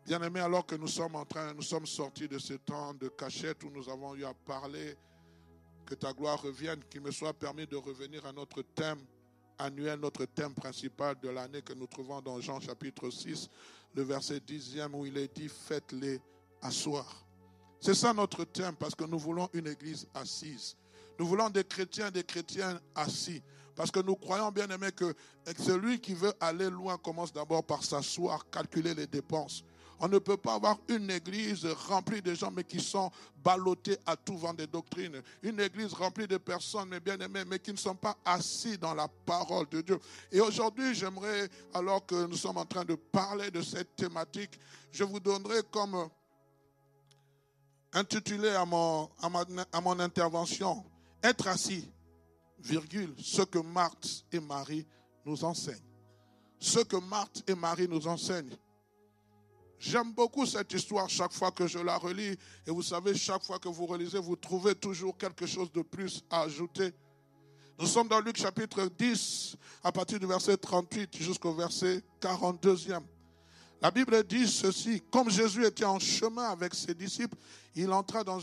Bien-aimés, alors que nous sommes sortis de ce temps de cachette où nous avons eu à parler, que ta gloire revienne, qu'il me soit permis de revenir à notre thème annuel, notre thème principal de l'année que nous trouvons dans Jean chapitre 6, le verset 10e où il est dit « Faites-les asseoir ». C'est ça notre thème parce que nous voulons une église assise. Nous voulons des chrétiens assis. Parce que nous croyons, bien-aimés, que celui qui veut aller loin commence d'abord par s'asseoir, calculer les dépenses. On ne peut pas avoir une église remplie de gens, mais qui sont ballottés à tout vent des doctrines. Une église remplie de personnes, mais bien aimées, mais qui ne sont pas assis dans la parole de Dieu. Et aujourd'hui, j'aimerais, alors que nous sommes en train de parler de cette thématique, je vous donnerai comme intitulé à mon intervention, « Être assis, virgule, ce que Marthe et Marie nous enseignent. » Ce que Marthe et Marie nous enseignent. J'aime beaucoup cette histoire chaque fois que je la relis. Et vous savez, chaque fois que vous relisez, vous trouvez toujours quelque chose de plus à ajouter. Nous sommes dans Luc chapitre 10, à partir du verset 38 jusqu'au verset 42e. La Bible dit ceci: comme Jésus était en chemin avec ses disciples, il entra dans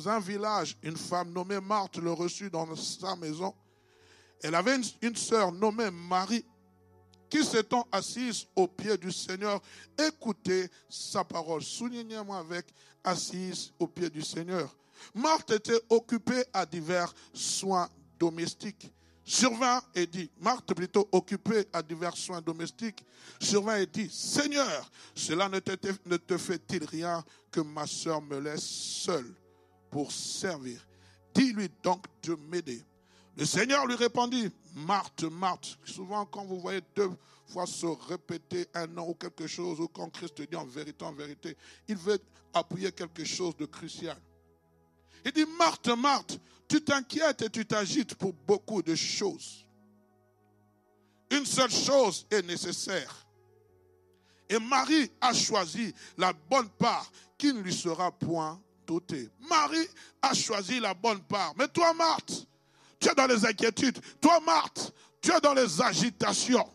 un village. Une femme nommée Marthe le reçut dans sa maison. Elle avait une sœur nommée Marie, qui s'étant assise aux pieds du Seigneur, écoutait sa parole. Soulignez-moi avec assise aux pieds du Seigneur. Marthe était occupée à divers soins domestiques. Marthe plutôt occupée à divers soins domestiques, survint et dit, Seigneur, cela ne te fait-il rien que ma sœur me laisse seule pour servir? Dis-lui donc de m'aider. Le Seigneur lui répondit, Marthe, Marthe. Souvent, quand vous voyez deux fois se répéter un nom ou quelque chose, ou quand Christ dit en vérité, il veut appuyer quelque chose de crucial. Il dit, Marthe, Marthe, tu t'inquiètes et tu t'agites pour beaucoup de choses. Une seule chose est nécessaire. Et Marie a choisi la bonne part qui ne lui sera point ôtée. Marie a choisi la bonne part. Mais toi, Marthe, tu es dans les inquiétudes. Toi, Marthe, tu es dans les agitations.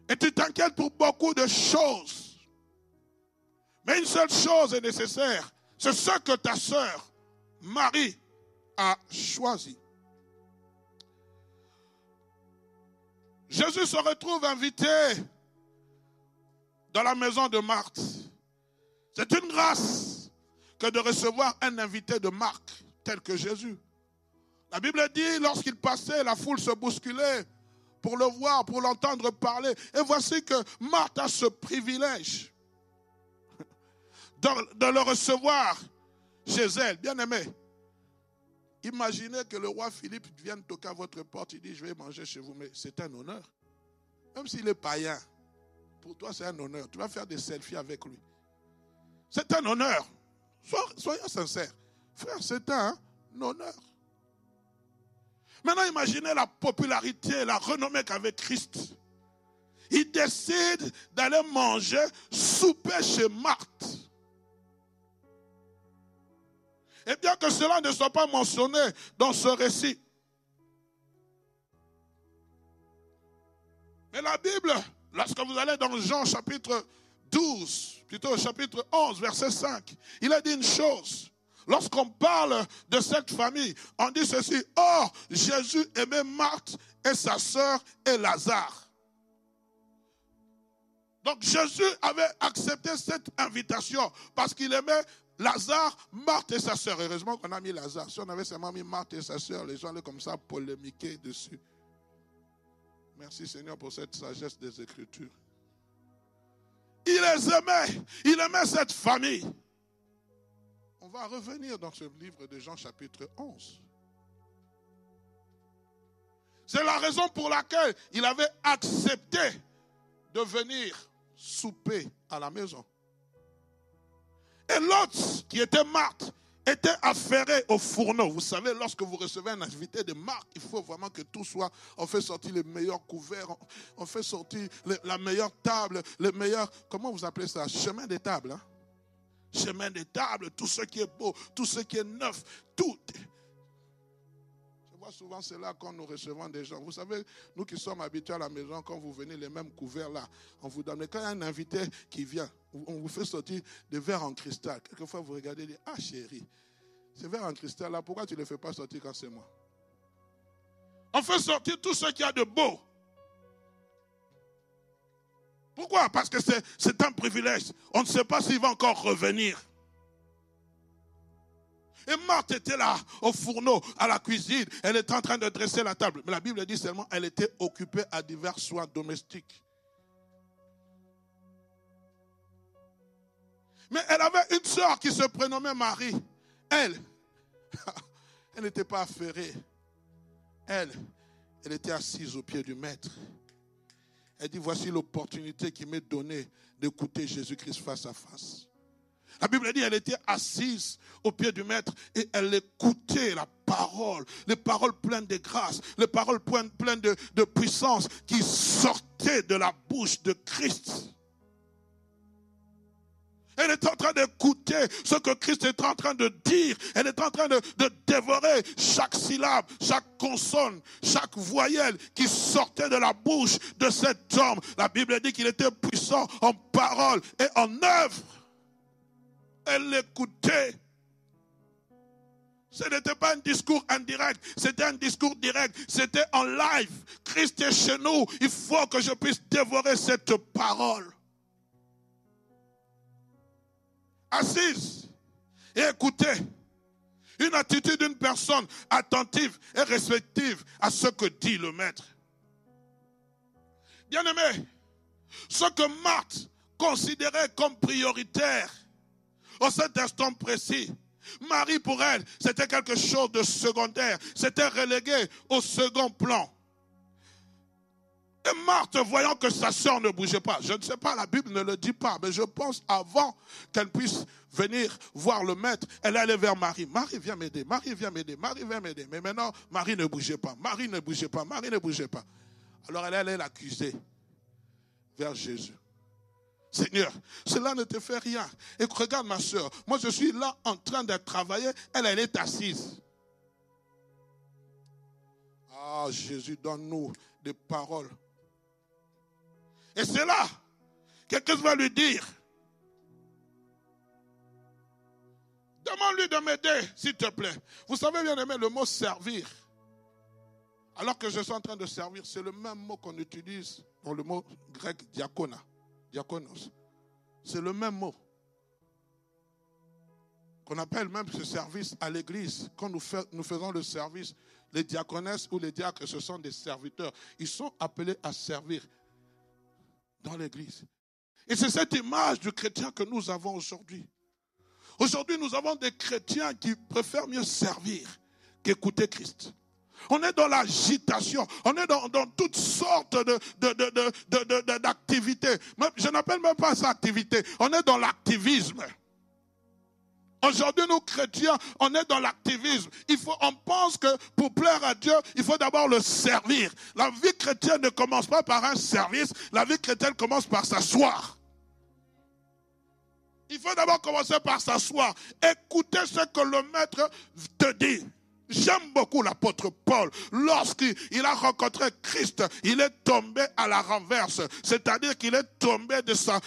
Et tu t'inquiètes pour beaucoup de choses. Mais une seule chose est nécessaire. C'est ce que ta sœur, Marie, a choisi. Jésus se retrouve invité dans la maison de Marthe. C'est une grâce que de recevoir un invité de marque tel que Jésus. La Bible dit, lorsqu'il passait, la foule se bousculait pour le voir, pour l'entendre parler. Et voici que Marthe a ce privilège de le recevoir chez elle. Bien aimé, imaginez que le roi Philippe vienne toquer à votre porte, il dit, je vais manger chez vous, mais c'est un honneur. Même s'il est païen, pour toi c'est un honneur. Tu vas faire des selfies avec lui. C'est un honneur. Soyons sincères. Frère, c'est un honneur. Maintenant, imaginez la popularité, la renommée qu'avait Christ. Il décide d'aller manger, souper chez Marthe. Et bien que cela ne soit pas mentionné dans ce récit, Mais la Bible, lorsque vous allez dans Jean chapitre 12, plutôt chapitre 11, verset 5, il a dit une chose. Lorsqu'on parle de cette famille, on dit ceci: or, Jésus aimait Marthe et sa sœur et Lazare. Donc Jésus avait accepté cette invitation parce qu'il aimait Lazare, Marthe et sa sœur. Heureusement qu'on a mis Lazare. Si on avait seulement mis Marthe et sa sœur, les gens allaient comme ça polémiquer dessus. Merci Seigneur pour cette sagesse des Écritures. Il les aimait, il aimait cette famille. On va revenir dans ce livre de Jean chapitre 11. C'est la raison pour laquelle il avait accepté de venir souper à la maison. Et l'autre, qui était Marthe, était affairé au fourneau. Vous savez, lorsque vous recevez un invité de marque, il faut vraiment que tout soit, on fait sortir les meilleurs couverts, on fait sortir la meilleure table, les meilleurs, comment vous appelez ça? Chemin des tables. Hein? Chemin des tables, tout ce qui est beau, tout ce qui est neuf, tout. Je vois souvent cela quand nous recevons des gens. Vous savez, nous qui sommes habitués à la maison, quand vous venez, les mêmes couverts là, on vous donne. Mais quand il y a un invité qui vient, on vous fait sortir des verres en cristal. Quelquefois, vous regardez et dites: ah chérie, ces verres en cristal là, pourquoi tu ne les fais pas sortir quand c'est moi? On fait sortir tout ce qu'il y a de beau. Pourquoi? Parce que c'est un privilège. On ne sait pas s'il va encore revenir. Et Marthe était là, au fourneau, à la cuisine. Elle était en train de dresser la table. Mais la Bible dit seulement qu'elle était occupée à divers soins domestiques. Mais elle avait une sœur qui se prénommait Marie. Elle n'était pas affairée. Elle était assise au pied du maître. Elle dit: voici l'opportunité qui m'est donnée d'écouter Jésus-Christ face à face. La Bible dit qu'elle était assise au pied du maître et elle écoutait la parole, les paroles pleines de grâce, les paroles pleines de puissance qui sortaient de la bouche de Christ. Elle est en train d'écouter ce que Christ est en train de dire. Elle est en train de dévorer chaque syllabe, chaque consonne, chaque voyelle qui sortait de la bouche de cet homme. La Bible dit qu'il était puissant en parole et en œuvre. Elle l'écoutait. Ce n'était pas un discours indirect, c'était un discours direct. C'était en live. Christ est chez nous. Il faut que je puisse dévorer cette parole. Assise et écoutez. Une attitude d'une personne attentive et respective à ce que dit le maître. Bien-aimé, ce que Marthe considérait comme prioritaire en cet instant précis, Marie pour elle, c'était quelque chose de secondaire. C'était relégué au second plan. Et Marthe, voyant que sa sœur ne bougeait pas, je ne sais pas, la Bible ne le dit pas, mais je pense avant qu'elle puisse venir voir le maître, elle allait vers Marie. Marie, viens m'aider, Marie, viens m'aider, Marie, viens m'aider. Mais maintenant, Marie ne bougeait pas, Marie ne bougeait pas, Marie ne bougeait pas. Alors elle allait l'accuser vers Jésus. Seigneur, cela ne te fait rien. Et regarde ma soeur, moi je suis là en train de travailler, elle est assise. Ah, Jésus, donne-nous des paroles. Et c'est là que Christ va lui dire: demande-lui de m'aider, s'il te plaît. Vous savez bien aimé, le mot servir, alors que je suis en train de servir, c'est le même mot qu'on utilise dans le mot grec diakona. Diakonos. C'est le même mot qu'on appelle même ce service à l'église. Quand nous faisons le service, les diaconesses ou les diacres, ce sont des serviteurs. Ils sont appelés à servir dans l'église. Et c'est cette image du chrétien que nous avons aujourd'hui. Aujourd'hui, nous avons des chrétiens qui préfèrent mieux servir qu'écouter Christ. On est dans l'agitation, on est dans toutes sortes d'activités. Je n'appelle même pas ça activité, on est dans l'activisme. Aujourd'hui, nous chrétiens, on est dans l'activisme. On pense que pour plaire à Dieu, il faut d'abord le servir. La vie chrétienne ne commence pas par un service, la vie chrétienne commence par s'asseoir. Il faut d'abord commencer par s'asseoir. Écoutez ce que le maître te dit. J'aime beaucoup l'apôtre Paul. Lorsqu'il a rencontré Christ, il est tombé à la renverse. C'est-à-dire qu'il est tombé de sa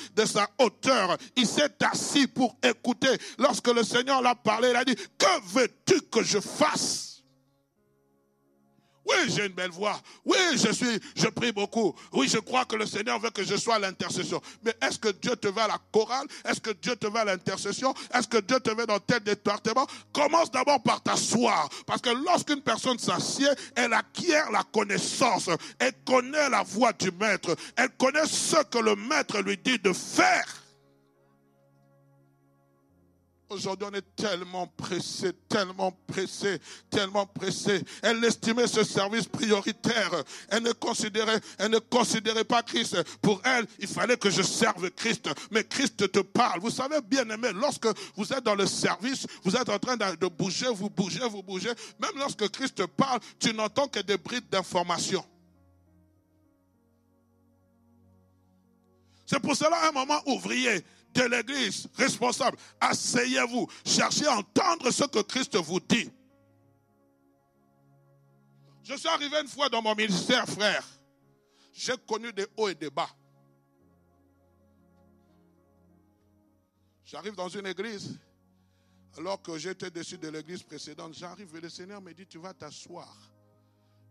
hauteur. Il s'est assis pour écouter. Lorsque le Seigneur l'a parlé, il a dit, que veux-tu que je fasse? Oui, j'ai une belle voix. Oui, je prie beaucoup. Oui, je crois que le Seigneur veut que je sois à l'intercession. Mais est-ce que Dieu te veut à la chorale? Est-ce que Dieu te veut à l'intercession? Est-ce que Dieu te veut dans tel département? Commence d'abord par t'asseoir. Parce que lorsqu'une personne s'assied, elle acquiert la connaissance. Elle connaît la voix du maître. Elle connaît ce que le maître lui dit de faire. Aujourd'hui, on est tellement pressé, tellement pressé, tellement pressé. Elle estimait ce service prioritaire. Elle ne considérait pas Christ. Pour elle, il fallait que je serve Christ. Mais Christ te parle. Vous savez, bien aimé, lorsque vous êtes dans le service, vous êtes en train de bouger, vous bougez. Même lorsque Christ te parle, tu n'entends que des brides d'informations. C'est pour cela, à un moment, ouvrier de l'église, responsable, asseyez-vous, cherchez à entendre ce que Christ vous dit. Je suis arrivé une fois dans mon ministère, frère. J'ai connu des hauts et des bas. J'arrive dans une église, alors que j'étais dessus de l'église précédente, j'arrive et le Seigneur me dit, tu vas t'asseoir.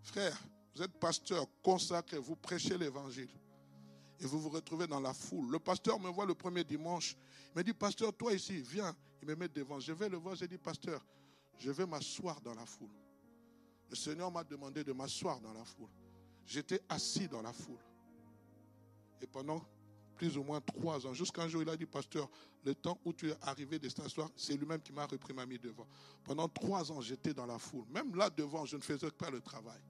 Frère, vous êtes pasteur consacré, vous prêchez l'évangile. Et vous vous retrouvez dans la foule. Le pasteur me voit le premier dimanche. Il me dit, pasteur, toi ici, viens. Il me met devant. Je vais le voir. Je dis, pasteur, je vais m'asseoir dans la foule. Le Seigneur m'a demandé de m'asseoir dans la foule. J'étais assis dans la foule. Et pendant plus ou moins 3 ans, jusqu'à un jour, il a dit, pasteur, le temps où tu es arrivé de t'asseoir, c'est lui-même qui m'a repris, m'a mis devant. Pendant 3 ans, j'étais dans la foule. Même là devant, je ne faisais pas le travail.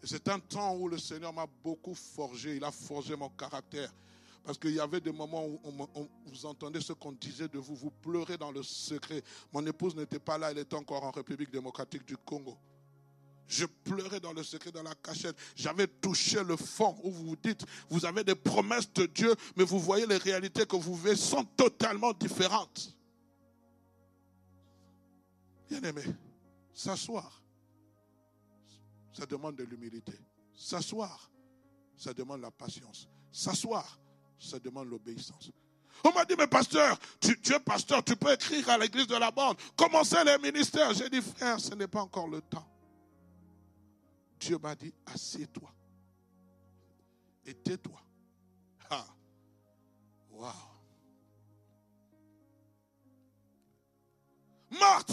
Et c'est un temps où le Seigneur m'a beaucoup forgé. Il a forgé mon caractère. Parce qu'il y avait des moments où vous entendez ce qu'on disait de vous. Vous pleurez dans le secret. Mon épouse n'était pas là. Elle était encore en République démocratique du Congo. Je pleurais dans le secret, dans la cachette. J'avais touché le fond où vous vous dites, vous avez des promesses de Dieu, mais vous voyez les réalités que vous vivez sont totalement différentes. Bien aimé, s'asseoir. Ça demande de l'humilité. S'asseoir, ça demande la patience. S'asseoir, ça demande l'obéissance. On m'a dit, mais pasteur, tu es pasteur, tu peux écrire à l'église de la bande. Commencez les ministères. J'ai dit, frère, ce n'est pas encore le temps. Dieu m'a dit, assieds-toi. Et tais-toi. Ah, waouh.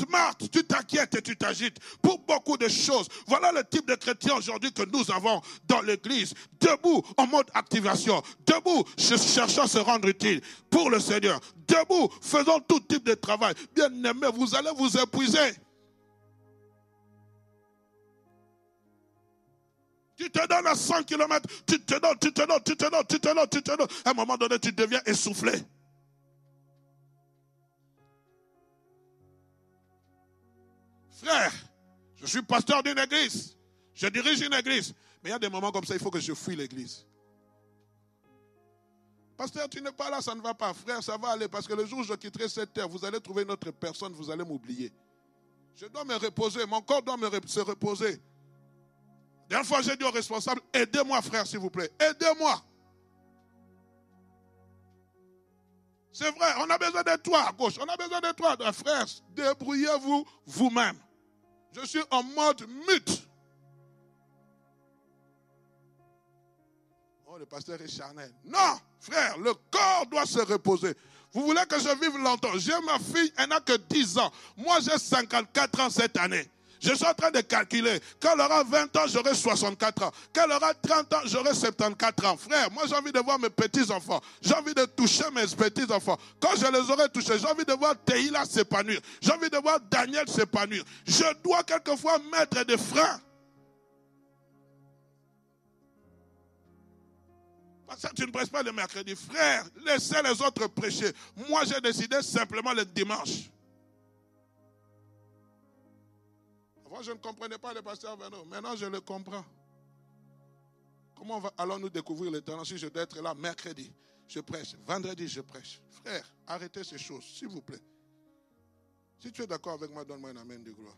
Marthe, tu t'inquiètes et tu t'agites pour beaucoup de choses. Voilà le type de chrétien aujourd'hui que nous avons dans l'église. Debout en mode activation. Debout, cherchant à se rendre utile pour le Seigneur. Debout, faisant tout type de travail. Bien aimé, vous allez vous épuiser. Tu te donnes à 100 km, tu te donnes. À un moment donné, tu deviens essoufflé. Frère, je suis pasteur d'une église. Je dirige une église. Mais il y a des moments comme ça, il faut que je fuis l'église. Pasteur, tu n'es pas là, ça ne va pas. Frère, ça va aller. Parce que le jour où je quitterai cette terre, vous allez trouver une autre personne, vous allez m'oublier. Je dois me reposer. Mon corps doit se reposer. La dernière fois, j'ai dit aux responsables, aidez-moi, frère, s'il vous plaît. Aidez-moi. C'est vrai, on a besoin de toi à gauche. On a besoin de toi, frère. Débrouillez-vous vous-même. Je suis en mode mute. Oh, le pasteur est charnel. Non, frère, le corps doit se reposer. Vous voulez que je vive longtemps? J'ai ma fille, elle n'a que 10 ans. Moi, j'ai 54 ans cette année. Je suis en train de calculer. Quand elle aura 20 ans, j'aurai 64 ans. Quand elle aura 30 ans, j'aurai 74 ans. Frère, moi j'ai envie de voir mes petits-enfants. J'ai envie de toucher mes petits-enfants. Quand je les aurai touchés, j'ai envie de voir Teila s'épanouir. J'ai envie de voir Daniel s'épanouir. Je dois quelquefois mettre des freins. Parce que tu ne prêches pas le mercredi. Frère, laissez les autres prêcher. Moi j'ai décidé simplement le dimanche. Moi, je ne comprenais pas le pasteur Vernon. Maintenant, je le comprends. Comment allons-nous découvrir l'éternel si je dois être là mercredi? Je prêche. Vendredi, je prêche. Frère, arrêtez ces choses, s'il vous plaît. Si tu es d'accord avec moi, donne-moi un amen de gloire.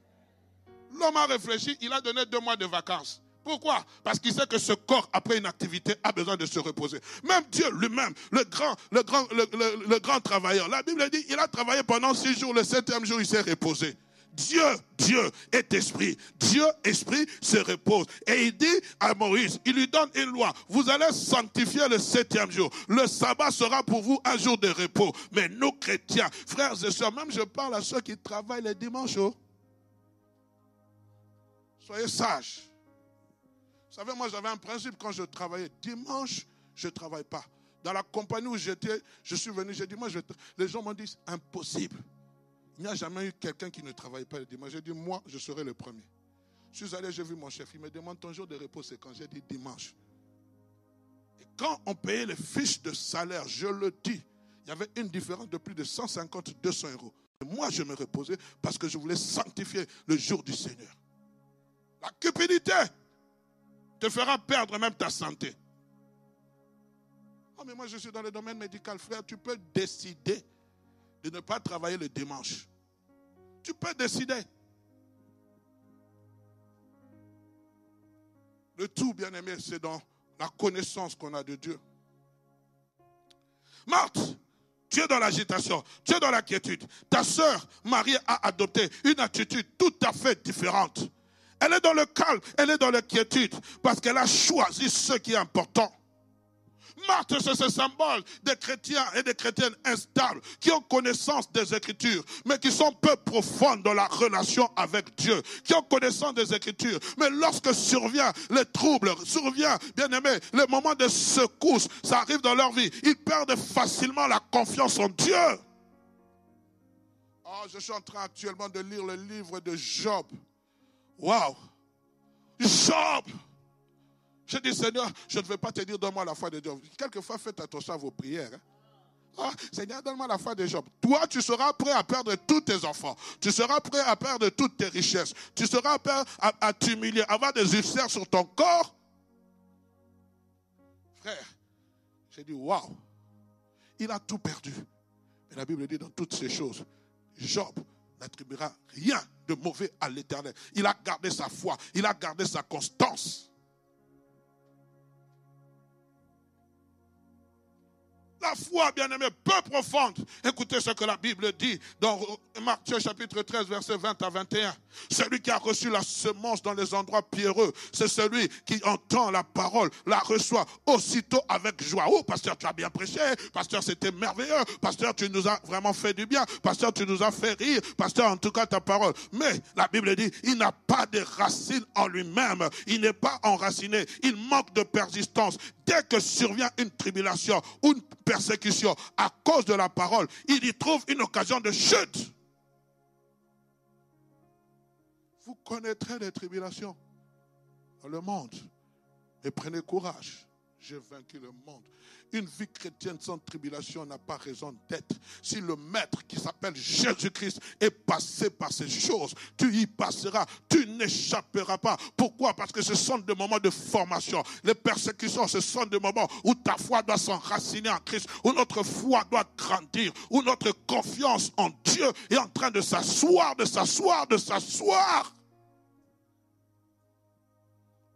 L'homme a réfléchi, il a donné 2 mois de vacances. Pourquoi? Parce qu'il sait que ce corps, après une activité, a besoin de se reposer. Même Dieu lui-même, le grand travailleur. La Bible dit, il a travaillé pendant 6 jours, le 7e jour, il s'est reposé. Dieu est esprit. Dieu, esprit, se repose. Et il dit à Moïse, il lui donne une loi. Vous allez sanctifier le 7e jour. Le sabbat sera pour vous un jour de repos. Mais nous, chrétiens, frères et sœurs, même je parle à ceux qui travaillent les dimanches. Soyez sages. Vous savez, moi, j'avais un principe quand je travaillais. Dimanche, je ne travaille pas. Dans la compagnie où j'étais, je suis venu, j'ai dit, les gens m'ont dit, impossible. Il n'y a jamais eu quelqu'un qui ne travaille pas le dimanche. J'ai dit, moi, je serai le premier. Je suis allé, j'ai vu mon chef. Il me demande ton jour de repos, c'est quand? J'ai dit dimanche. Et quand on payait les fiches de salaire, je le dis, il y avait une différence de plus de 150, 200 euros. Et moi, je me reposais parce que je voulais sanctifier le jour du Seigneur. La cupidité te fera perdre même ta santé. Oh, mais moi, je suis dans le domaine médical, frère. Tu peux décider de ne pas travailler le dimanche. Tu peux décider. Le tout, bien aimé, c'est dans la connaissance qu'on a de Dieu. Marthe, tu es dans l'agitation, tu es dans l'inquiétude. Ta sœur Marie a adopté une attitude tout à fait différente. Elle est dans le calme, elle est dans l'inquiétude, parce qu'elle a choisi ce qui est important. Marthe, c'est ce symbole des chrétiens et des chrétiennes instables qui ont connaissance des Écritures, mais qui sont peu profondes dans la relation avec Dieu, qui ont connaissance des Écritures. Mais lorsque survient les troubles, survient, bien aimé, le moment de secousse, ça arrive dans leur vie, ils perdent facilement la confiance en Dieu. Oh, je suis en train actuellement de lire le livre de Job. Waouh! Job! Je dis, Seigneur, je ne vais pas te dire, donne-moi la foi de Job. Quelquefois, faites attention à vos prières. Ah, Seigneur, donne-moi la foi de Job. Toi, tu seras prêt à perdre tous tes enfants. Tu seras prêt à perdre toutes tes richesses. Tu seras prêt à t'humilier, avoir des ulcères sur ton corps. Frère, j'ai dit, waouh, il a tout perdu. Mais la Bible dit dans toutes ces choses, Job n'attribuera rien de mauvais à l'Éternel. Il a gardé sa foi, il a gardé sa constance. La foi, bien-aimée, peu profonde. Écoutez ce que la Bible dit dans Matthieu chapitre 13, versets 20 à 21. Celui qui a reçu la semence dans les endroits pierreux, c'est celui qui entend la parole, la reçoit aussitôt avec joie. Oh, pasteur, tu as bien prêché. Pasteur, c'était merveilleux. Pasteur, tu nous as vraiment fait du bien. Pasteur, tu nous as fait rire. Pasteur, en tout cas, ta parole. Mais la Bible dit, il n'a pas de racines en lui-même. Il n'est pas enraciné. Il manque de persistance. Dès que survient une tribulation ou une persécution à cause de la parole, il y trouve une occasion de chute. Vous connaîtrez les tribulations dans le monde, mais prenez courage. J'ai vaincu le monde. Une vie chrétienne sans tribulation n'a pas raison d'être. Si le maître qui s'appelle Jésus-Christ est passé par ces choses, tu y passeras, tu n'échapperas pas. Pourquoi? Parce que ce sont des moments de formation. Les persécutions, ce sont des moments où ta foi doit s'enraciner en Christ, où notre foi doit grandir, où notre confiance en Dieu est en train de s'asseoir, de s'asseoir, de s'asseoir.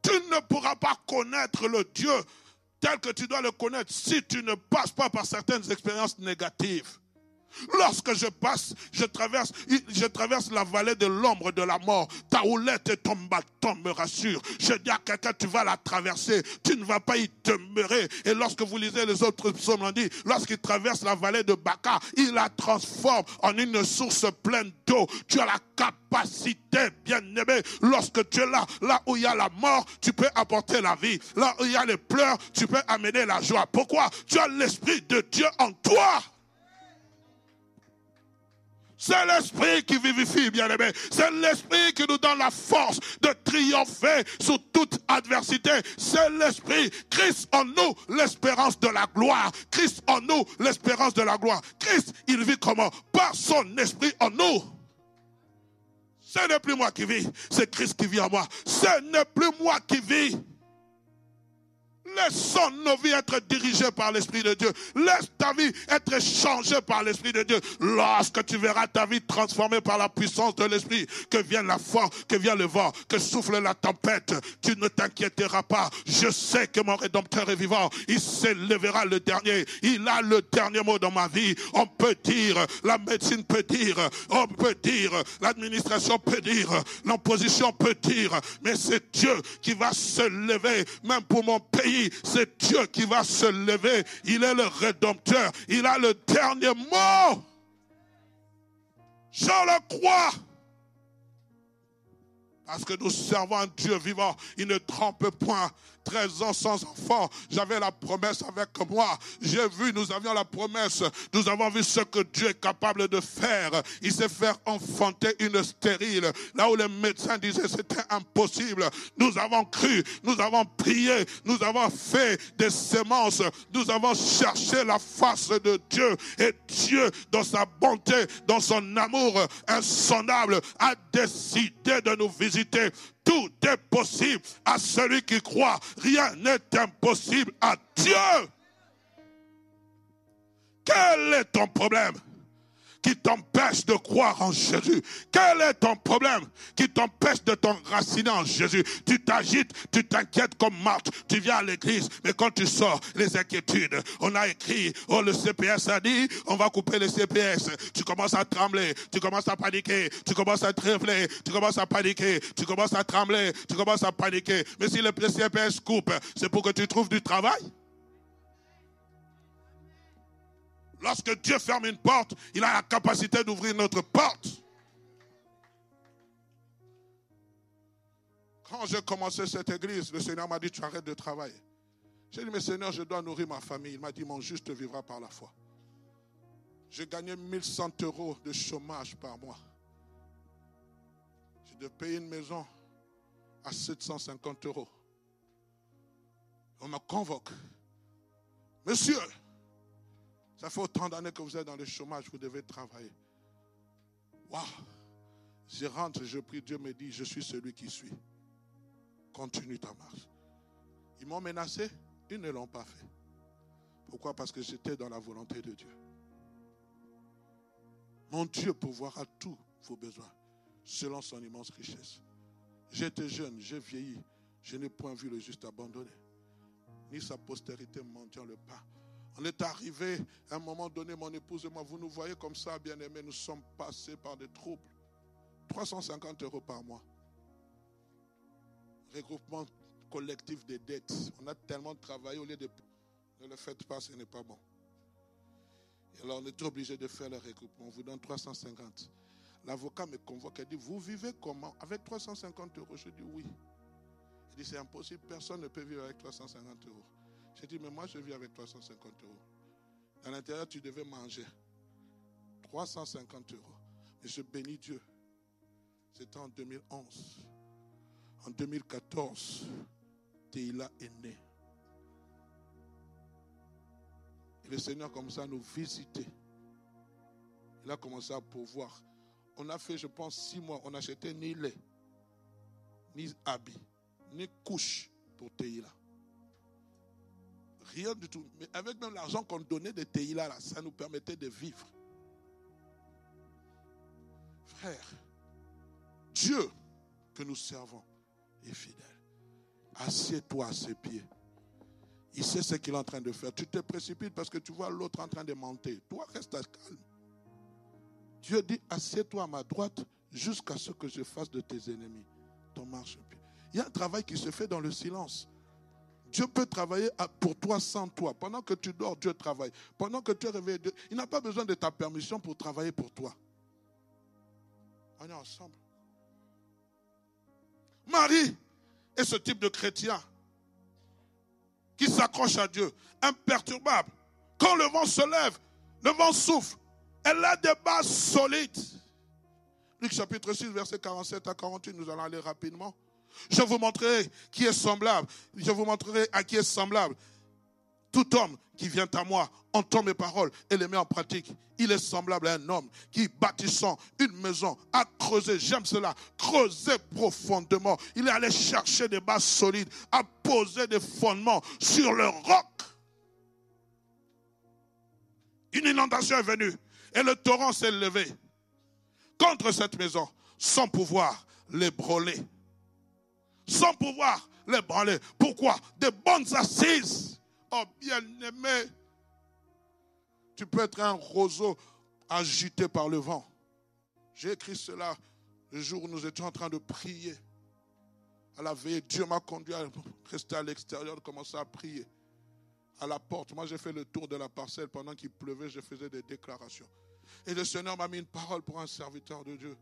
Tu ne pourras pas connaître le Dieu tel que tu dois le connaître si tu ne passes pas par certaines expériences négatives. Lorsque je traverse la vallée de l'ombre de la mort, ta houlette et ton bâton me rassurent. Je dis à quelqu'un, tu vas la traverser, tu ne vas pas y demeurer. Et lorsque vous lisez les autres psaumes, on dit, lorsqu'il traverse la vallée de Baca, il la transforme en une source pleine d'eau. Tu as la capacité, bien-aimé, lorsque tu es là où il y a la mort, tu peux apporter la vie. Là où il y a les pleurs, tu peux amener la joie. Pourquoi? Tu as l'Esprit de Dieu en toi. C'est l'Esprit qui vivifie, bien-aimé. C'est l'Esprit qui nous donne la force de triompher sous toute adversité. C'est l'Esprit. Christ en nous, l'espérance de la gloire. Christ en nous, l'espérance de la gloire. Christ, il vit comment? Par son Esprit en nous. Ce n'est plus moi qui vis, c'est Christ qui vit en moi. Ce n'est plus moi qui vis. Laissons nos vies être dirigées par l'Esprit de Dieu. Laisse ta vie être changée par l'Esprit de Dieu. Lorsque tu verras ta vie transformée par la puissance de l'Esprit, que vienne la foi, que vienne le vent, que souffle la tempête, tu ne t'inquiéteras pas. Je sais que mon Rédempteur est vivant. Il s'élèvera le dernier. Il a le dernier mot dans ma vie. On peut dire, la médecine peut dire, on peut dire, l'administration peut dire, l'opposition peut dire, mais c'est Dieu qui va se lever, même pour mon pays, c'est Dieu qui va se lever. Il est le Rédempteur, il a le dernier mot. Je le crois. Parce que nous servons un Dieu vivant. Il ne trompe point. 13 ans sans enfant. J'avais la promesse avec moi. J'ai vu, nous avions la promesse. Nous avons vu ce que Dieu est capable de faire. Il sait faire enfanter une stérile. Là où les médecins disaient que c'était impossible. Nous avons cru. Nous avons prié. Nous avons fait des semences. Nous avons cherché la face de Dieu. Et Dieu, dans sa bonté, dans son amour insondable, a décidé de nous visiter. Tout est possible à celui qui croit. Rien n'est impossible à Dieu. Quel est ton problème qui t'empêche de croire en Jésus? Quel est ton problème qui t'empêche de t'enraciner en Jésus? Tu t'agites, tu t'inquiètes comme Marthe, tu viens à l'église, mais quand tu sors, les inquiétudes, on a écrit, oh le CPS a dit, on va couper le CPS. Tu commences à trembler, tu commences à paniquer, tu commences à trembler, tu commences à paniquer, tu commences à trembler, tu commences à paniquer. Mais si le CPS coupe, c'est pour que tu trouves du travail? Lorsque Dieu ferme une porte, il a la capacité d'ouvrir notre porte. Quand j'ai commencé cette église, le Seigneur m'a dit, tu arrêtes de travailler. J'ai dit, mais Seigneur, je dois nourrir ma famille. Il m'a dit, mon juste vivra par la foi. J'ai gagné 1100 € de chômage par mois. J'ai dû payer une maison à 750 €. On me convoque. Monsieur, ça fait autant d'années que vous êtes dans le chômage, vous devez travailler. Waouh! Je rentre, je prie, Dieu me dit, je suis celui qui suis. Continue ta marche. Ils m'ont menacé, ils ne l'ont pas fait. Pourquoi? Parce que j'étais dans la volonté de Dieu. Mon Dieu pourvoira tous vos besoins, selon son immense richesse. J'étais jeune, j'ai vieilli, je n'ai point vu le juste abandonné, ni sa postérité mendiant le pain. On est arrivé à un moment donné, mon épouse et moi, vous nous voyez comme ça, bien-aimés, nous sommes passés par des troubles. 350 € par mois. Regroupement collectif des dettes. On a tellement travaillé au lieu de... Ne le faites pas, ce n'est pas bon. Et alors on est obligé de faire le regroupement. On vous donne 350. L'avocat me convoque et dit, vous vivez comment? Avec 350 €. Je dis oui. Il dit, c'est impossible, personne ne peut vivre avec 350 €. J'ai dit, mais moi je vis avec 350 €. À l'intérieur, tu devais manger. 350 €. Mais je bénis Dieu. C'était en 2011. En 2014, Teila est né. Et le Seigneur comme ça nous visitait. Il a commencé à pourvoir. On a fait, je pense, 6 mois. On n'achetait ni lait, ni habits, ni couches pour Teila. Rien du tout. Mais avec même l'argent qu'on donnait de Teila, là, ça nous permettait de vivre. Frère, Dieu que nous servons est fidèle. Assieds-toi à ses pieds. Il sait ce qu'il est en train de faire. Tu te précipites parce que tu vois l'autre en train de monter. Toi, reste calme. Dieu dit, assieds-toi à ma droite jusqu'à ce que je fasse de tes ennemis ton marchepied. Il y a un travail qui se fait dans le silence. Dieu peut travailler pour toi sans toi. Pendant que tu dors, Dieu travaille. Pendant que tu es réveillé, Dieu, il n'a pas besoin de ta permission pour travailler pour toi. On est ensemble. Marie est ce type de chrétien qui s'accroche à Dieu, imperturbable. Quand le vent se lève, le vent souffle. Elle a des bases solides. Luc chapitre 6, verset 47 à 48, nous allons aller rapidement. Je vous montrerai qui est semblable. Je vous montrerai à qui est semblable. Tout homme qui vient à moi entend mes paroles et les met en pratique. Il est semblable à un homme qui, bâtissant une maison, a creusé, j'aime cela, creusé profondément. Il est allé chercher des bases solides, a posé des fondements sur le roc. Une inondation est venue et le torrent s'est levé contre cette maison sans pouvoir l'ébranler. Sans pouvoir l'ébranler. Pourquoi? Des bonnes assises. Oh bien-aimé, tu peux être un roseau agité par le vent. J'ai écrit cela le jour où nous étions en train de prier. À la veille, Dieu m'a conduit à rester à l'extérieur, de commencer à prier. À la porte, moi j'ai fait le tour de la parcelle pendant qu'il pleuvait, je faisais des déclarations. Et le Seigneur m'a mis une parole pour un serviteur de Dieu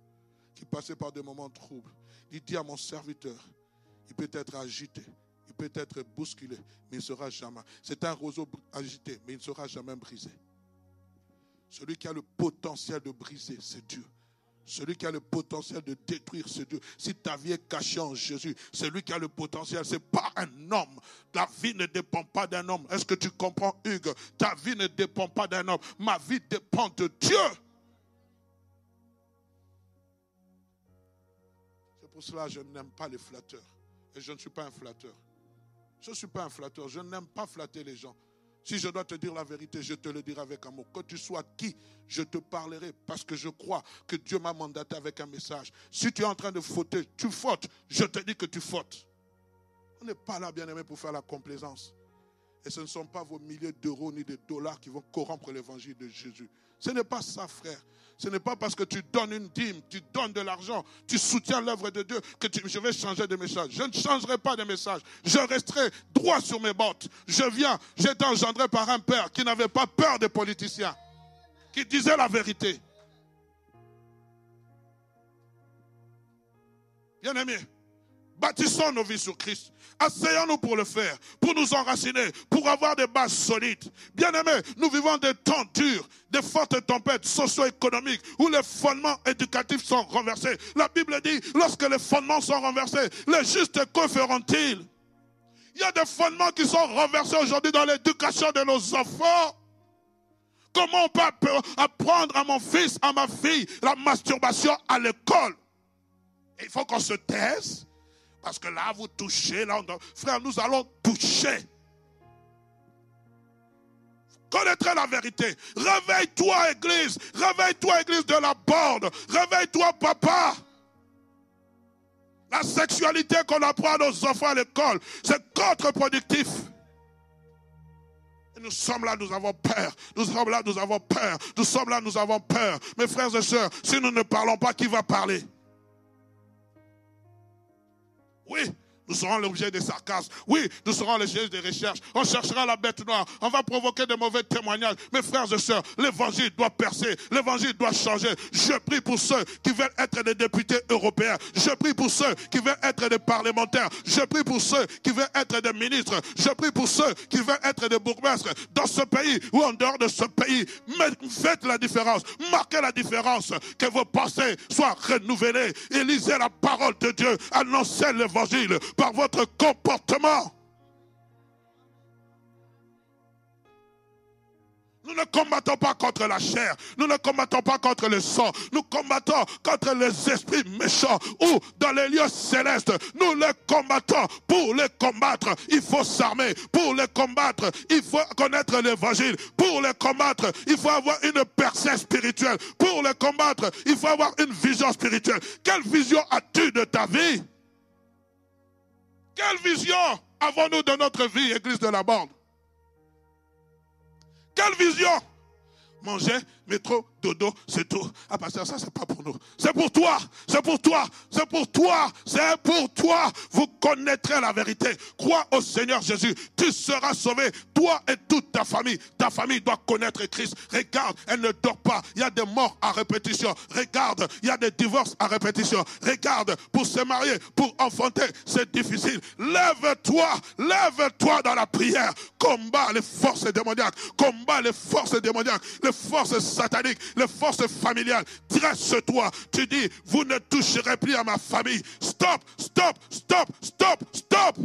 qui passait par des moments troubles. Il dit à mon serviteur, il peut être agité, il peut être bousculé, mais il ne sera jamais. C'est un roseau agité, mais il ne sera jamais brisé. Celui qui a le potentiel de briser, c'est Dieu. Celui qui a le potentiel de détruire, c'est Dieu. Si ta vie est cachée en Jésus, celui qui a le potentiel, ce n'est pas un homme. Ta vie ne dépend pas d'un homme. Est-ce que tu comprends, Hugues? Ta vie ne dépend pas d'un homme. Ma vie dépend de Dieu. C'est pour cela que je n'aime pas les flatteurs. Et je ne suis pas un flatteur. Je ne suis pas un flatteur. Je n'aime pas flatter les gens. Si je dois te dire la vérité, je te le dirai avec amour. Que tu sois qui, je te parlerai parce que je crois que Dieu m'a mandaté avec un message. Si tu es en train de fauter, tu fautes. Je te dis que tu fautes. On n'est pas là, bien-aimé, pour faire la complaisance. Et ce ne sont pas vos milliers d'euros ni de dollars qui vont corrompre l'évangile de Jésus. Ce n'est pas ça, frère. Ce n'est pas parce que tu donnes une dîme, tu donnes de l'argent, tu soutiens l'œuvre de Dieu que je vais changer de message. Je ne changerai pas de message. Je resterai droit sur mes bottes. J'ai été engendré par un père qui n'avait pas peur des politiciens, qui disait la vérité. Bien-aimés, bâtissons nos vies sur Christ. Asseyons-nous pour le faire, pour nous enraciner, pour avoir des bases solides. Bien-aimés, nous vivons des temps durs, des fortes tempêtes socio-économiques où les fondements éducatifs sont renversés. La Bible dit, lorsque les fondements sont renversés, les justes que feront-ils? Il y a des fondements qui sont renversés aujourd'hui dans l'éducation de nos enfants. Comment on peut apprendre à mon fils, à ma fille, la masturbation à l'école? Il faut qu'on se taise. Parce que là, vous touchez, frère, nous allons toucher. Connaîtrez la vérité. Réveille-toi, Église. Réveille-toi, Église de la bande. Réveille-toi, papa. La sexualité qu'on apprend à nos enfants à l'école, c'est contre-productif. Et nous sommes là, nous avons peur. Nous sommes là, nous avons peur. Nous sommes là, nous avons peur. Mes frères et sœurs, si nous ne parlons pas, qui va parler? Oui, nous serons l'objet des sarcasmes. Oui, nous serons l'objet des recherches. On cherchera la bête noire. On va provoquer de mauvais témoignages. Mes frères et sœurs, l'évangile doit percer. L'évangile doit changer. Je prie pour ceux qui veulent être des députés européens. Je prie pour ceux qui veulent être des parlementaires. Je prie pour ceux qui veulent être des ministres. Je prie pour ceux qui veulent être des bourgmestres dans ce pays ou en dehors de ce pays. Mais faites la différence. Marquez la différence. Que vos pensées soient renouvelées. Et lisez la parole de Dieu. Annoncez l'évangile par votre comportement. Nous ne combattons pas contre la chair. Nous ne combattons pas contre le sang. Nous combattons contre les esprits méchants ou dans les lieux célestes. Nous les combattons. Pour les combattre, il faut s'armer. Pour les combattre, il faut connaître l'évangile. Pour les combattre, il faut avoir une percée spirituelle. Pour les combattre, il faut avoir une vision spirituelle. Quelle vision as-tu de ta vie? Quelle vision avons-nous de notre vie, Église de la bande? Quelle vision? Manger, métro, dodo, c'est tout. Ah, pasteur, ça, c'est pas pour nous. C'est pour toi, c'est pour toi, c'est pour toi, c'est pour toi. Vous connaîtrez la vérité. Crois au Seigneur Jésus. Tu seras sauvé, toi et toute ta famille. Ta famille doit connaître Christ. Regarde, elle ne dort pas. Il y a des morts à répétition. Regarde, il y a des divorces à répétition. Regarde, pour se marier, pour enfanter, c'est difficile. Lève-toi dans la prière. Combat les forces démoniaques. Combat les forces démoniaques. Les forces sataniques, les forces familiales. Dresse-toi. Tu dis, vous ne toucherez plus à ma famille. Stop, stop, stop, stop, stop.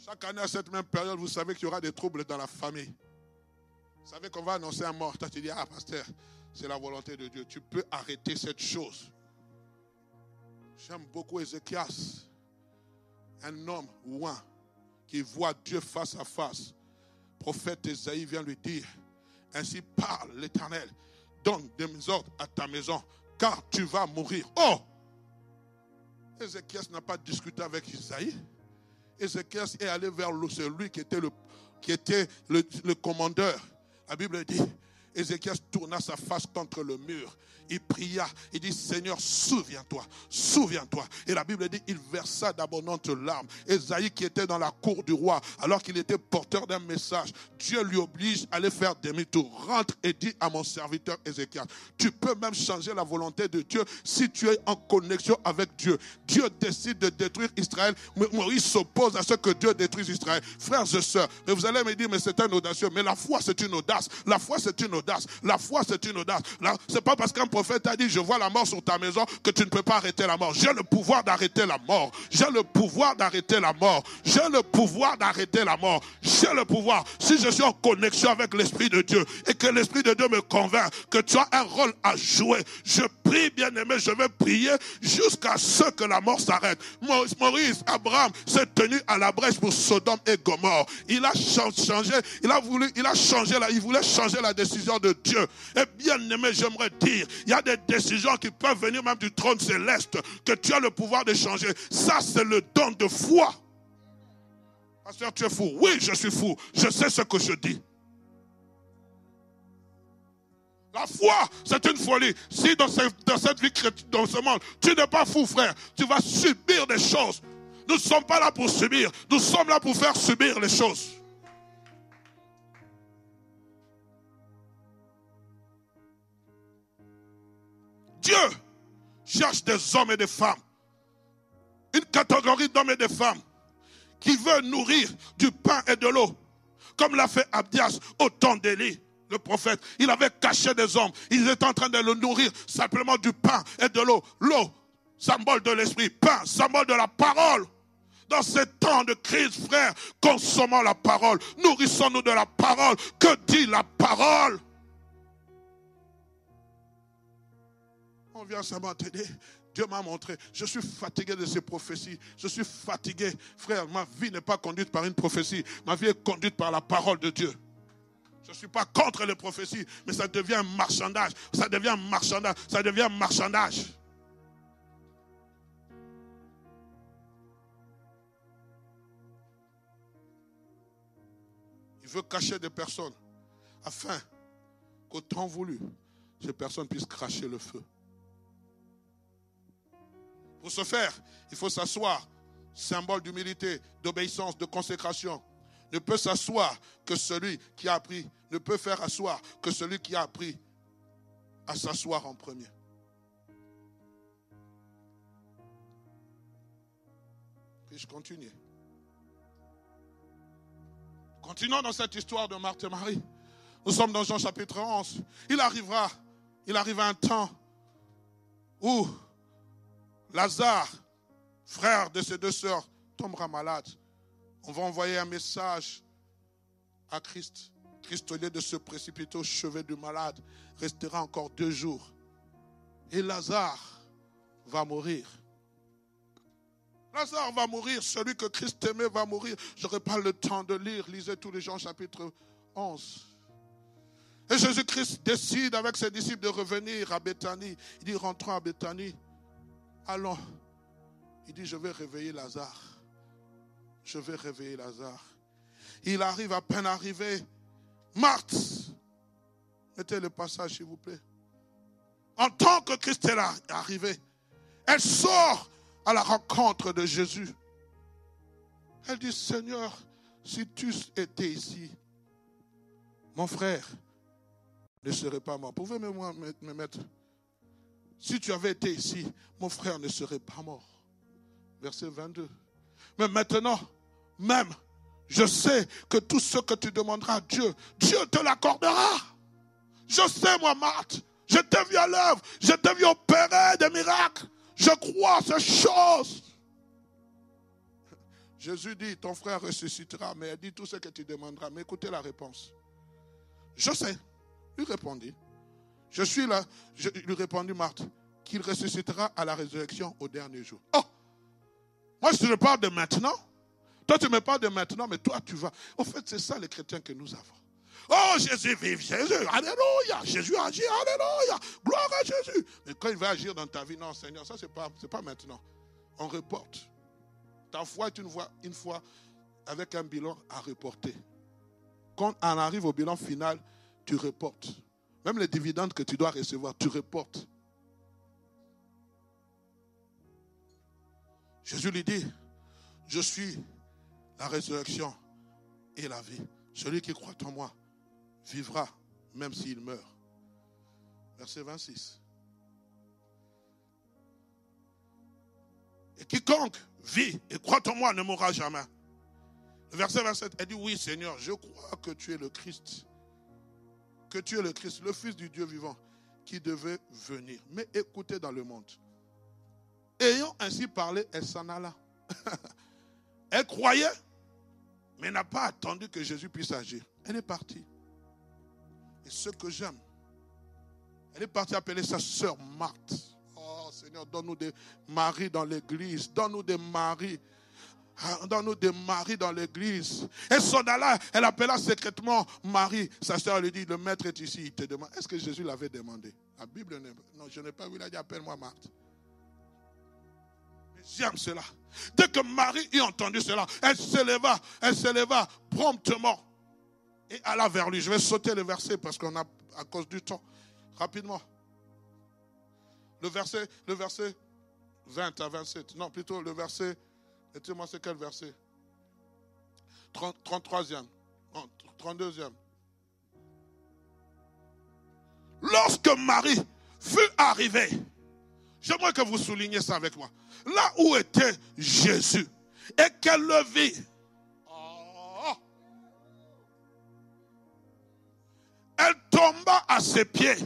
Chaque année à cette même période, vous savez qu'il y aura des troubles dans la famille. Vous savez qu'on va annoncer un mort. Toi, tu dis, ah, pasteur, c'est la volonté de Dieu. Tu peux arrêter cette chose. J'aime beaucoup Ézéchias, un homme ouin qui voit Dieu face à face. Prophète Ésaïe vient lui dire, ainsi parle l'Éternel, donne des ordres à ta maison, car tu vas mourir. Oh! Ézéchias n'a pas discuté avec Isaïe. Ézéchias est allé vers celui qui était le commandeur. La Bible dit, Ézéchias tourna sa face contre le mur. Il pria, il dit, Seigneur, souviens-toi, souviens-toi. Et la Bible dit, il versa d'abondantes larmes. Ésaïe qui était dans la cour du roi, alors qu'il était porteur d'un message, Dieu lui oblige à aller faire demi-tour. Rentre et dis à mon serviteur Ézéchias, tu peux même changer la volonté de Dieu si tu es en connexion avec Dieu. Dieu décide de détruire Israël, mais Moïse s'oppose à ce que Dieu détruise Israël. Frères et sœurs, mais vous allez me dire, mais c'est un audacieux. Mais la foi, c'est une audace. La foi, c'est une audace. La foi, c'est une audace. C'est pas parce qu'un prophète a dit, je vois la mort sur ta maison, que tu ne peux pas arrêter la mort. J'ai le pouvoir d'arrêter la mort. J'ai le pouvoir d'arrêter la mort. J'ai le pouvoir d'arrêter la mort. J'ai le pouvoir. Si je suis en connexion avec l'Esprit de Dieu et que l'Esprit de Dieu me convainc que tu as un rôle à jouer, je prie, bien-aimé, je vais prier jusqu'à ce que la mort s'arrête. Moïse, Abraham s'est tenu à la brèche pour Sodome et Gomorrhe. Il a changé, il voulait changer la décision de Dieu. Et bien-aimé, j'aimerais dire, il y a des décisions qui peuvent venir même du trône céleste que tu as le pouvoir de changer. Ça, c'est le don de foi. Pasteur, tu es fou. Oui, je suis fou. Je sais ce que je dis. La foi, c'est une folie. Si dans cette vie chrétienne, dans ce monde, tu n'es pas fou, frère, tu vas subir des choses. Nous ne sommes pas là pour subir. Nous sommes là pour faire subir les choses. Dieu cherche des hommes et des femmes. Une catégorie d'hommes et de femmes qui veut nourrir du pain et de l'eau. Comme l'a fait Abdias au temps d'Élie, le prophète. Il avait caché des hommes. Ils étaient en train de le nourrir simplement du pain et de l'eau. L'eau, symbole de l'esprit. Pain, symbole de la parole. Dans ces temps de crise, frère, consommons la parole. Nourrissons-nous de la parole. Que dit la parole? On vient seulement t'aider. Dieu m'a montré. Je suis fatigué de ces prophéties. Je suis fatigué. Frère, ma vie n'est pas conduite par une prophétie. Ma vie est conduite par la parole de Dieu. Je ne suis pas contre les prophéties, mais ça devient un marchandage. Ça devient marchandage. Ça devient marchandage. Il veut cacher des personnes afin qu'au temps voulu, ces personnes puissent cracher le feu. Pour ce faire, il faut s'asseoir, symbole d'humilité, d'obéissance, de consécration. Ne peut s'asseoir que celui qui a appris, ne peut faire asseoir que celui qui a appris à s'asseoir en premier. Puis-je continuer? Continuons dans cette histoire de Marthe et Marie. Nous sommes dans Jean chapitre 11. Il arriva un temps où Lazare, frère de ses deux sœurs, tombera malade. On va envoyer un message à Christ. Christ, au lieu de se précipiter au chevet du malade, restera encore 2 jours. Et Lazare va mourir. Lazare va mourir. Celui que Christ aimait va mourir. Je n'aurai pas le temps de lire. Lisez tous les Jean chapitre 11. Et Jésus-Christ décide avec ses disciples de revenir à Béthanie. Il dit, rentrons à Béthanie. Allons. Il dit, je vais réveiller Lazare. Je vais réveiller Lazare. Il arrive, à peine arrivé. Marthe, mettez le passage s'il vous plaît. En tant que Christ est là, arrivé, elle sort à la rencontre de Jésus. Elle dit, Seigneur, si tu étais ici, mon frère ne serait pas mort. Pouvez-vous me mettre? Si tu avais été ici, mon frère ne serait pas mort. Verset 22. Mais maintenant, même, je sais que tout ce que tu demanderas à Dieu, Dieu te l'accordera. Je sais, moi, Marthe, je t'ai vu à l'œuvre, je t'ai vu opérer des miracles. Je crois ces choses. Jésus dit, ton frère ressuscitera, mais elle dit tout ce que tu demanderas. Mais écoutez la réponse. Je sais, lui répondit. Je suis là, lui répondit Marthe, qu'il ressuscitera à la résurrection au dernier jour. Oh, moi je te parle de maintenant. Toi tu me parles de maintenant, mais toi tu vas. En fait, c'est ça les chrétiens que nous avons. Oh, Jésus vive, Jésus, alléluia, Jésus agit, alléluia, gloire à Jésus. Mais quand il va agir dans ta vie, non Seigneur, ça c'est pas maintenant. On reporte. Ta foi est une foi avec un bilan à reporter. Quand on arrive au bilan final, tu reportes. Même les dividendes que tu dois recevoir, tu reportes. Jésus lui dit, je suis la résurrection et la vie. Celui qui croit en moi vivra même s'il meurt. Verset 26. Et quiconque vit et croit en moi ne mourra jamais. Le verset 27, elle dit, oui Seigneur, je crois que tu es le Christ. Que tu es le Christ, le Fils du Dieu vivant, qui devait venir. Mais écoutez dans le monde. Ayant ainsi parlé, elle s'en alla. Elle croyait, mais n'a pas attendu que Jésus puisse agir. Elle est partie. Et ce que j'aime, elle est partie appeler sa sœur Marthe. Oh Seigneur, donne-nous des maris dans l'église. Donne-nous des maris. Donne-nous des maris dans l'église. Elle s'en alla, elle appela secrètement Marie. Sa sœur lui dit, le maître est ici, il te demande. Est-ce que Jésus l'avait demandé? La Bible, non, je n'ai pas vu, il a dit, appelle-moi Marthe. Mais j'aime cela. Dès que Marie eut entendu cela, elle se leva promptement et alla vers lui. Je vais sauter le verset parce qu'on a, à cause du temps, rapidement. Le verset 20 à 27, non, plutôt le verset, dites-moi c'est quel verset? 33e, non, 32e. Lorsque Marie fut arrivée, j'aimerais que vous souligniez ça avec moi, là où était Jésus, et qu'elle le vit, elle tomba à ses pieds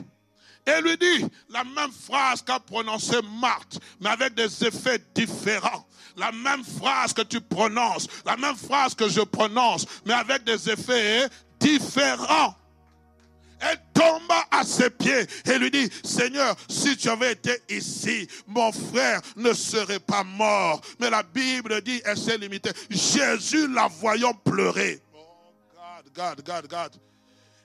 et lui dit la même phrase qu'a prononcée Marthe, mais avec des effets différents. La même phrase que tu prononces, la même phrase que je prononce, mais avec des effets différents. Elle tomba à ses pieds et lui dit, Seigneur, si tu avais été ici, mon frère ne serait pas mort. Mais la Bible dit, elle s'est limitée. Jésus, la voyant pleurer. Oh, God.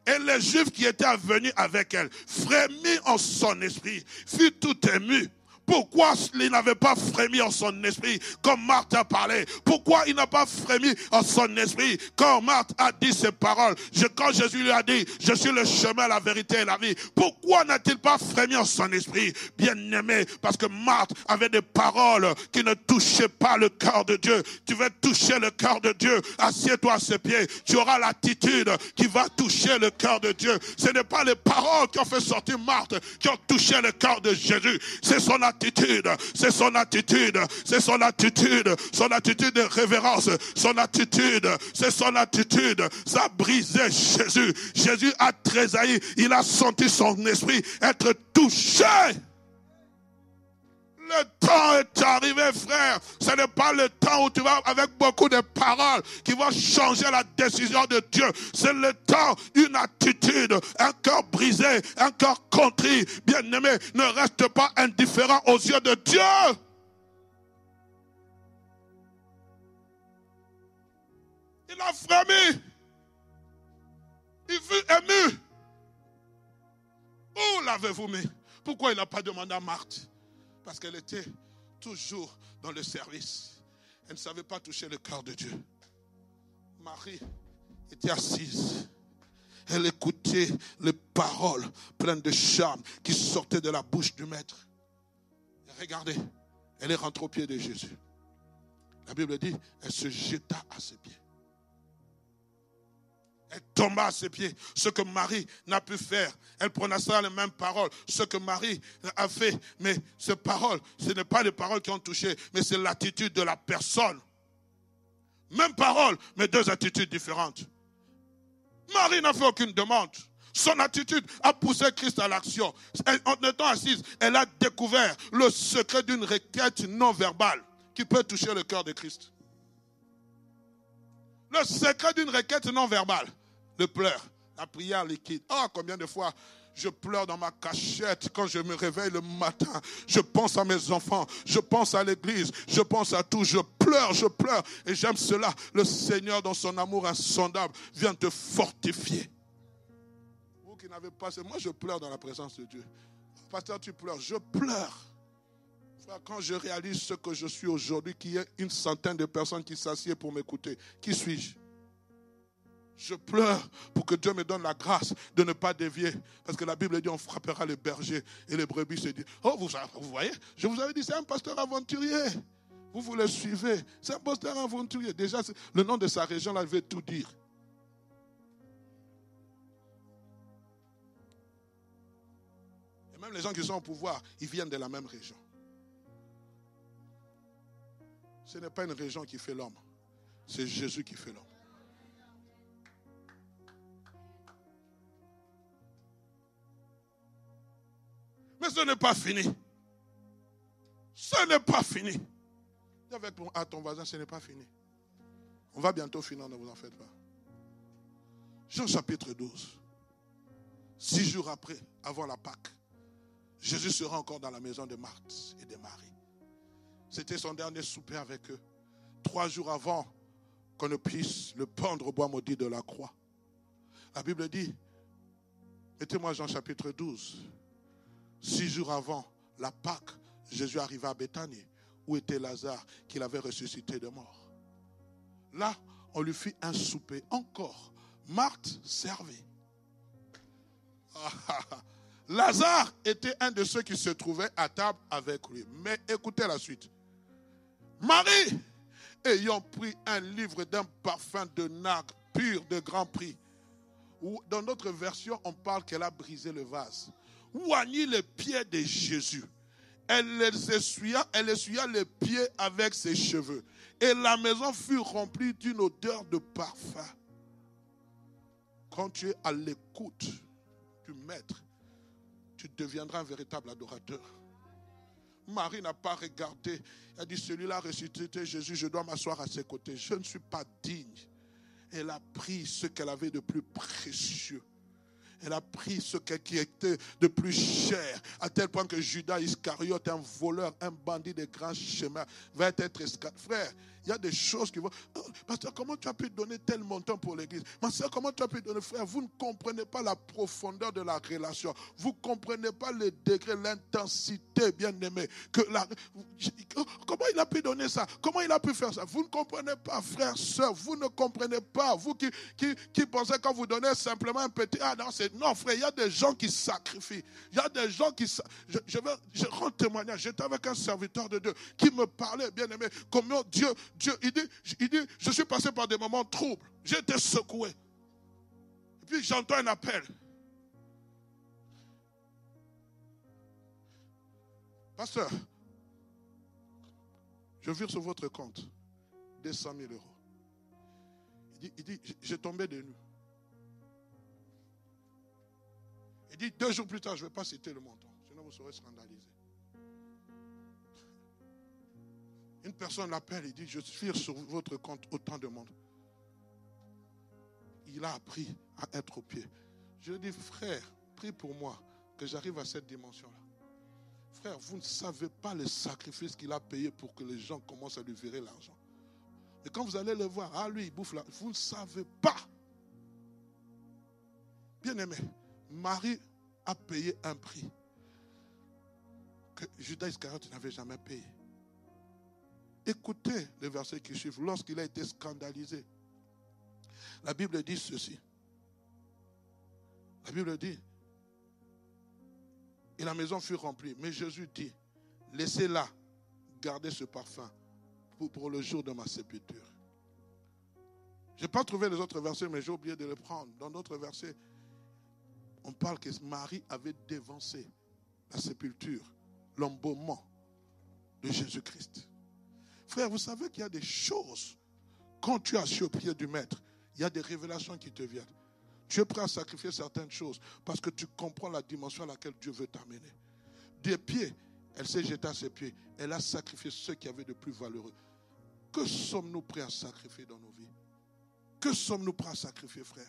Et les Juifs qui étaient venus avec elle, frémit en son esprit, fut tout ému. Pourquoi il n'avait pas frémi en son esprit comme Marthe a parlé? Pourquoi il n'a pas frémi en son esprit quand Marthe a dit ces paroles? Quand Jésus lui a dit, je suis le chemin, la vérité et la vie. Pourquoi n'a-t-il pas frémi en son esprit? Bien aimé, parce que Marthe avait des paroles qui ne touchaient pas le cœur de Dieu. Tu veux toucher le cœur de Dieu, assieds-toi à ses pieds. Tu auras l'attitude qui va toucher le cœur de Dieu. Ce n'est pas les paroles qui ont fait sortir Marthe qui ont touché le cœur de Jésus. C'est son attitude, c'est son attitude de révérence, son attitude, c'est son attitude. Ça a brisé Jésus. Jésus a tressailli, il a senti son esprit être touché. Le temps est arrivé, frère. Ce n'est pas le temps où tu vas avec beaucoup de paroles qui vont changer la décision de Dieu. C'est le temps, une attitude, un cœur brisé, un cœur contrit. Bien-aimé, ne reste pas indifférent aux yeux de Dieu. Il a frémi. Il fut ému. Où l'avez-vous mis? Pourquoi il n'a pas demandé à Marthe? Parce qu'elle était toujours dans le service. Elle ne savait pas toucher le cœur de Dieu. Marie était assise. Elle écoutait les paroles pleines de charme qui sortaient de la bouche du maître. Et regardez, elle est rentrée aux pieds de Jésus. La Bible dit, elle se jeta à ses pieds. Elle tomba à ses pieds. Ce que Marie n'a pu faire. Elle prononça les mêmes paroles. Ce que Marie a fait. Mais ces paroles, ce n'est pas les paroles qui ont touché, mais c'est l'attitude de la personne. Même parole, mais deux attitudes différentes. Marie n'a fait aucune demande. Son attitude a poussé Christ à l'action. En étant assise, elle a découvert le secret d'une requête non verbale qui peut toucher le cœur de Christ. Le secret d'une requête non verbale, le pleur, la prière liquide. Oh, combien de fois je pleure dans ma cachette quand je me réveille le matin. Je pense à mes enfants, je pense à l'église, je pense à tout. Je pleure et j'aime cela. Le Seigneur, dans son amour insondable, vient te fortifier. Vous qui n'avez pas, moi je pleure dans la présence de Dieu. Pasteur, tu pleures, je pleure. Frère, quand je réalise ce que je suis aujourd'hui, qu'il y ait une centaine de personnes qui s'assiedent pour m'écouter, qui suis-je? Je pleure pour que Dieu me donne la grâce de ne pas dévier. Parce que la Bible dit on frappera les bergers et les brebis se disent, oh vous voyez, je vous avais dit c'est un pasteur aventurier. Vous le suivez, c'est un pasteur aventurier. Déjà le nom de sa région là veut tout dire. Et même les gens qui sont au pouvoir, ils viennent de la même région. Ce n'est pas une région qui fait l'homme, c'est Jésus qui fait l'homme. Mais ce n'est pas fini. Ce n'est pas fini. Dis à ton voisin, ce n'est pas fini. On va bientôt finir, ne vous en faites pas. Jean chapitre 12. 6 jours après, avant la Pâque, Jésus sera encore dans la maison de Marthe et de Marie. C'était son dernier souper avec eux. 3 jours avant qu'on ne puisse le pendre au bois maudit de la croix. La Bible dit, mettez-moi Jean chapitre 12. 6 jours avant la Pâque, Jésus arriva à Béthanie, où était Lazare, qu'il avait ressuscité de mort. Là, on lui fit un souper encore. Marthe servait. Lazare était un de ceux qui se trouvaient à table avec lui. Mais écoutez la suite. Marie, ayant pris un livre d'un parfum de nard pur de grand prix, ou dans notre version, on parle qu'elle a brisé le vase, oignit les pieds de Jésus. Elle essuya les pieds avec ses cheveux. Et la maison fut remplie d'une odeur de parfum. Quand tu es à l'écoute du Maître, tu deviendras un véritable adorateur. Marie n'a pas regardé. Elle a dit, celui-là a ressuscité Jésus, je dois m'asseoir à ses côtés. Je ne suis pas digne. Elle a pris ce qu'elle avait de plus précieux. Elle a pris ce qui était de plus cher, à tel point que Judas Iscariote, un voleur, un bandit de grand chemin, va être esclave. Frère, il y a des choses qui vont... Oh, pasteur, comment tu as pu donner tel montant pour l'église? Ma soeur, comment tu as pu donner? Frère, vous ne comprenez pas la profondeur de la relation. Vous ne comprenez pas le degré, l'intensité, bien aimé. Comment il a pu donner ça? Comment il a pu faire ça? Vous ne comprenez pas, frère, soeur. Vous ne comprenez pas. Vous qui pensez quand vous donnez simplement un petit... Ah non, non, frère, il y a des gens qui sacrifient. Il y a des gens qui... Je rends témoignage. J'étais avec un serviteur de Dieu qui me parlait, bien aimé, comment Dieu, il dit, je suis passé par des moments troubles. J'ai été secoué. Et puis j'entends un appel. Pasteur, je vire sur votre compte 200 000 euros. Il dit, j'ai tombé de nu. Il dit, 2 jours plus tard, je ne vais pas citer le montant, sinon vous serez scandalisé. Une personne l'appelle, il dit, je vire sur votre compte autant de monde. Il a appris à être au pied. Je lui dis, frère, prie pour moi, que j'arrive à cette dimension-là. Frère, vous ne savez pas le sacrifice qu'il a payé pour que les gens commencent à lui virer l'argent. Et quand vous allez le voir, ah lui, il bouffe là, vous ne savez pas. Bien aimé, Marie a payé un prix que Judas Iscariote n'avait jamais payé. Écoutez les versets qui suivent. Lorsqu'il a été scandalisé, la Bible dit ceci. La Bible dit, et la maison fut remplie. Mais Jésus dit, laissez-la garder ce parfum pour le jour de ma sépulture. Je n'ai pas trouvé les autres versets, mais j'ai oublié de les prendre. Dans d'autres versets, on parle que Marie avait dévancé la sépulture, l'embaumement de Jésus-Christ. Frère, vous savez qu'il y a des choses, quand tu es assis au pied du Maître, il y a des révélations qui te viennent. Tu es prêt à sacrifier certaines choses parce que tu comprends la dimension à laquelle Dieu veut t'amener. Des pieds, elle s'est jetée à ses pieds. Elle a sacrifié ce qui avait de plus valeureux. Que sommes-nous prêts à sacrifier dans nos vies? Que sommes-nous prêts à sacrifier, frère?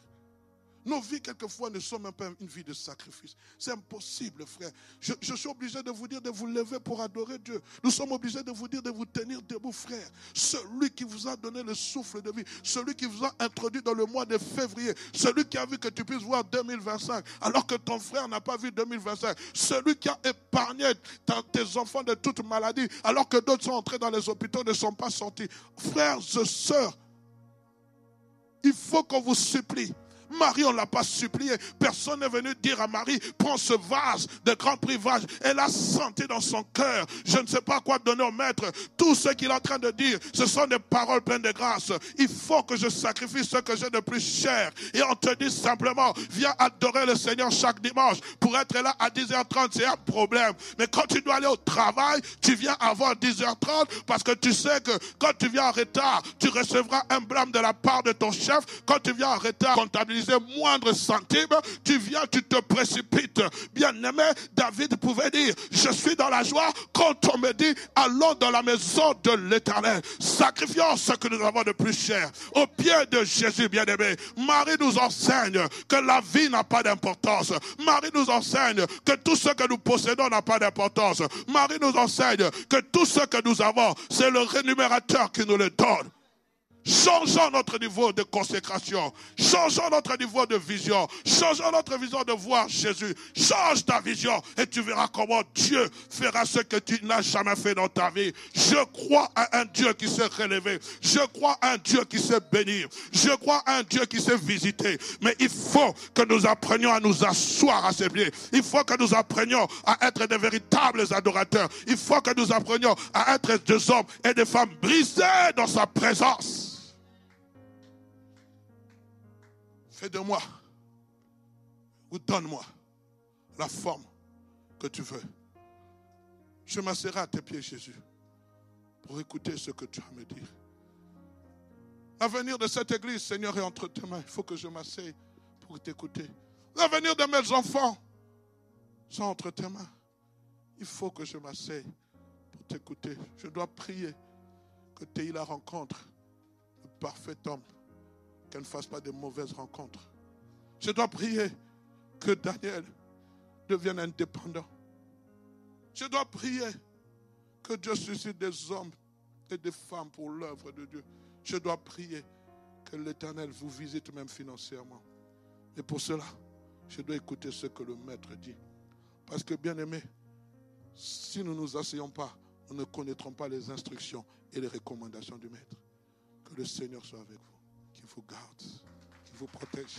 Nos vies, quelquefois, ne sont même pas une vie de sacrifice. C'est impossible, frère. Je suis obligé de vous dire de vous lever pour adorer Dieu. Nous sommes obligés de vous dire de vous tenir debout, frère. Celui qui vous a donné le souffle de vie, celui qui vous a introduit dans le mois de février, celui qui a vu que tu puisses voir 2025, alors que ton frère n'a pas vu 2025, celui qui a épargné tes enfants de toute maladie, alors que d'autres sont entrés dans les hôpitaux et ne sont pas sortis. Frères et sœurs, il faut qu'on vous supplie. Marie, on ne l'a pas supplié. Personne n'est venu dire à Marie, prends ce vase de grand privage. Elle a senti dans son cœur, je ne sais pas quoi donner au maître. Tout ce qu'il est en train de dire, ce sont des paroles pleines de grâce. Il faut que je sacrifie ce que j'ai de plus cher. Et on te dit simplement, viens adorer le Seigneur chaque dimanche. Pour être là à 10h30, c'est un problème. Mais quand tu dois aller au travail, tu viens avant 10h30 parce que tu sais que quand tu viens en retard, tu recevras un blâme de la part de ton chef. Quand tu viens en retard, comptabiliser moindre centime, tu viens, tu te précipites. Bien-aimé, David pouvait dire, je suis dans la joie quand on me dit, allons dans la maison de l'Éternel. Sacrifions ce que nous avons de plus cher. Au pied de Jésus, bien-aimé. Marie nous enseigne que la vie n'a pas d'importance. Marie nous enseigne que tout ce que nous possédons n'a pas d'importance. Marie nous enseigne que tout ce que nous avons, c'est le rémunérateur qui nous le donne. Changeons notre niveau de consécration. Changeons notre niveau de vision. Changeons notre vision de voir Jésus. Change ta vision et tu verras comment Dieu fera ce que tu n'as jamais fait dans ta vie. Je crois à un Dieu qui s'est relevé. Je crois à un Dieu qui s'est béni. Je crois à un Dieu qui s'est visité. Mais il faut que nous apprenions à nous asseoir à ses pieds. Il faut que nous apprenions à être des véritables adorateurs. Il faut que nous apprenions à être des hommes et des femmes brisés dans sa présence. Fais de moi ou donne-moi la forme que tu veux. Je m'asserai à tes pieds, Jésus, pour écouter ce que tu as à me dire. L'avenir de cette église, Seigneur, est entre tes mains. Il faut que je m'asseye pour t'écouter. L'avenir de mes enfants sont entre tes mains. Il faut que je m'asseye pour t'écouter. Je dois prier que Théila rencontre le parfait homme, qu'elle ne fasse pas de mauvaises rencontres. Je dois prier que Daniel devienne indépendant. Je dois prier que Dieu suscite des hommes et des femmes pour l'œuvre de Dieu. Je dois prier que l'Éternel vous visite même financièrement. Et pour cela, je dois écouter ce que le Maître dit. Parce que, bien aimé, si nous ne nous asseyons pas, nous ne connaîtrons pas les instructions et les recommandations du Maître. Que le Seigneur soit avec vous, qu'il vous garde, qu'il vous protège.